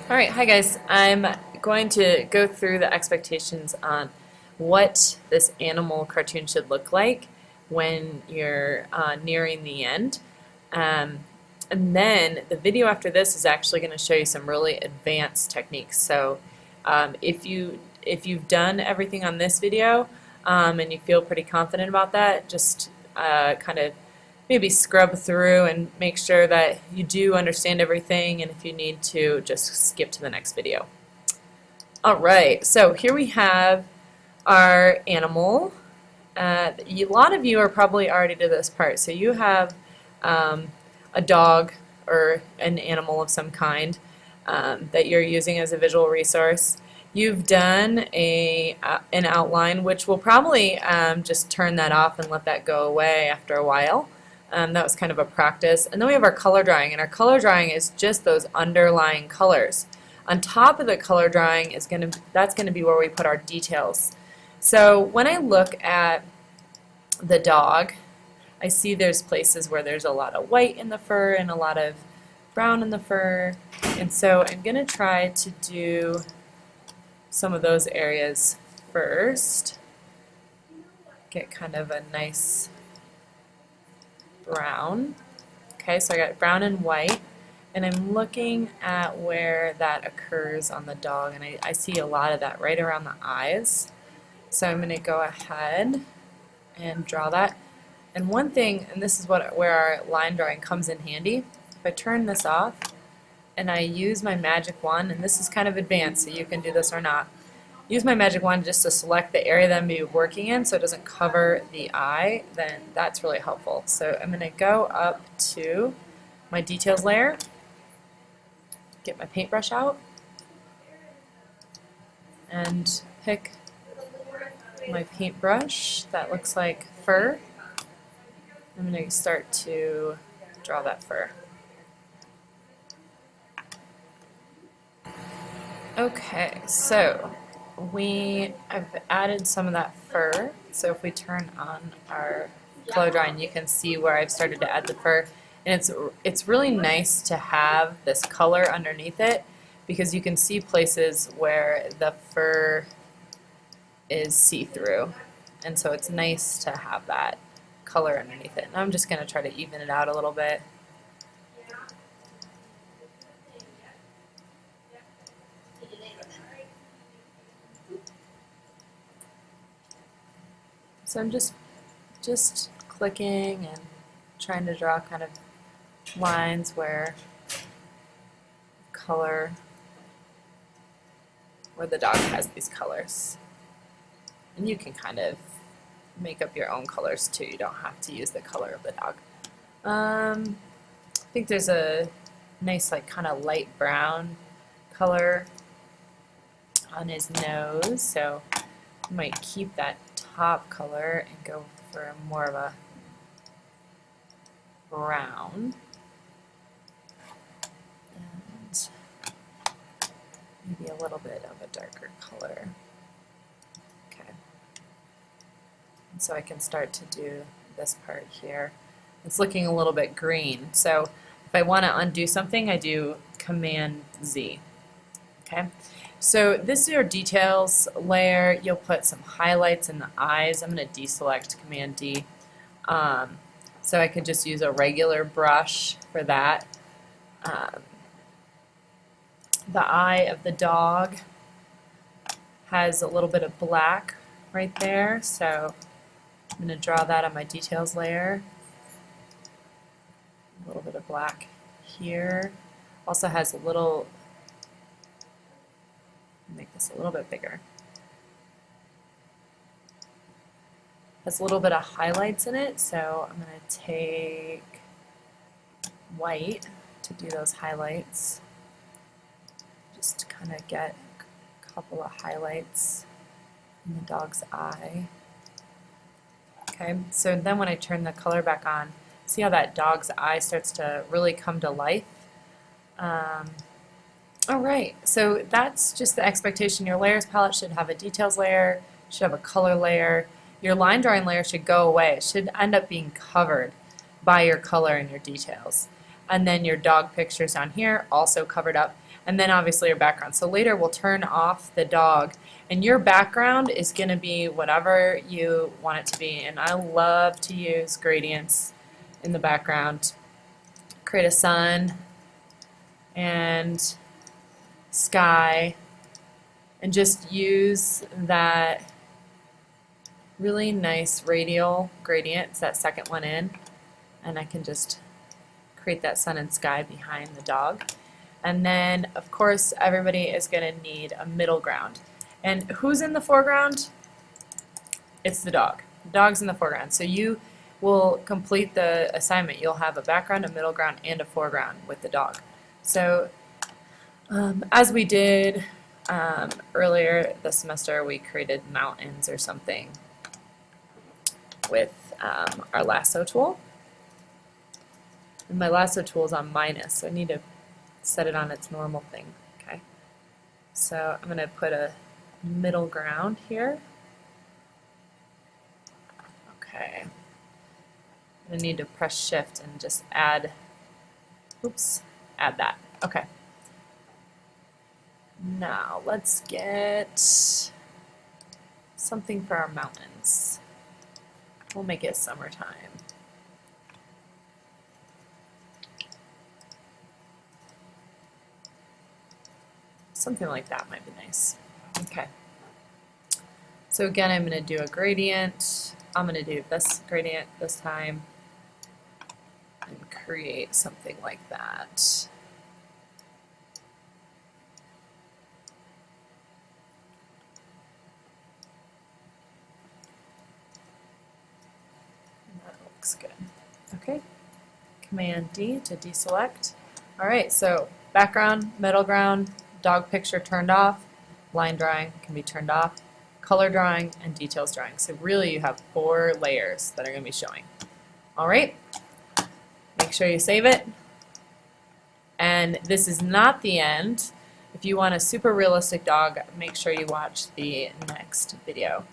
Alright, hi guys. I'm going to go through the expectations on what this animal cartoon should look like when you're nearing the end. Um, and then the video after this is actually going to show you some really advanced techniques. So if you've done everything on this video and you feel pretty confident about that, just kind of maybe scrub through and make sure that you do understand everything, and if you need to, just skip to the next video. Alright, so here we have our animal. A lot of you are probably already to this part. So you have a dog or an animal of some kind that you're using as a visual resource. You've done an outline, which will probably just turn that off and let that go away after a while. That was kind of a practice. And then we have our color drawing, and our color drawing is just those underlying colors. On top of the color drawing that's going to be where we put our details. So when I look at the dog, I see there's places where there's a lot of white in the fur and a lot of brown in the fur, and so I'm going to try to do some of those areas first. Get kind of a nice brown. Okay, so I got brown and white, and I'm looking at where that occurs on the dog, and I see a lot of that right around the eyes. So I'm going to go ahead and draw that. And one thing, and this is where our line drawing comes in handy, if I turn this off and I use my magic wand, and this is kind of advanced, so you can do this or not, use my magic wand just to select the area that I'm going to be working in so it doesn't cover the eye, then that's really helpful. So I'm going to go up to my details layer, get my paintbrush out, and pick my paintbrush that looks like fur. I'm going to start to draw that fur. Okay, so I've added some of that fur, so if we turn on our color drawing, you can see where I've started to add the fur, and it's really nice to have this color underneath it because you can see places where the fur is see-through, and so it's nice to have that color underneath it. And I'm just going to try to even it out a little bit. So I'm just clicking and trying to draw kind of lines where the dog has these colors. And you can kind of make up your own colors too. You don't have to use the color of the dog. I think there's a nice like kind of light brown color on his nose, so I might keep that top color and go for more of a brown, and maybe a little bit of a darker color. Okay, and so I can start to do this part here. It's looking a little bit green, so if I want to undo something, I do Command Z. Okay. So this is your details layer. You'll put some highlights in the eyes. I'm going to deselect Command D. So I could just use a regular brush for that. The eye of the dog has a little bit of black right there, so I'm going to draw that on my details layer. A little bit of black here. Also has a little, make this a little bit bigger. Has a little bit of highlights in it, so I'm going to take white to do those highlights. Just kind of get a couple of highlights in the dog's eye. Okay, so then when I turn the color back on, see how that dog's eye starts to really come to life? Alright, so that's just the expectation. Your layers palette should have a details layer, should have a color layer. Your line drawing layer should go away. It should end up being covered by your color and your details. And then your dog pictures down here also covered up. and then obviously your background. So later we'll turn off the dog, and your background is going to be whatever you want it to be. And I love to use gradients in the background. Create a sun and sky, and just use that really nice radial gradient. It's that second one in, and I can just create that sun and sky behind the dog. And then of course everybody is going to need a middle ground. And who's in the foreground? It's the dog. The dog's in the foreground. So you will complete the assignment. You'll have a background, a middle ground, and a foreground with the dog. So as we did earlier this semester, we created mountains or something with our lasso tool. And my lasso tool is on minus, so I need to set it on its normal thing. Okay. So I'm going to put a middle ground here. Okay. I'm going to need to press shift and just add, add that. Okay. Now let's get something for our mountains. We'll make it summertime. Something like that might be nice. Okay. So again, I'm going to do a gradient. I'm going to do this gradient this time and create something like that. That looks good. Okay. Command D to deselect. All right, so background, middle ground, dog picture turned off, line drawing can be turned off, color drawing, and details drawing. So really you have 4 layers that are going to be showing. All right, make sure you save it. And this is not the end. If you want a super realistic dog, make sure you watch the next video.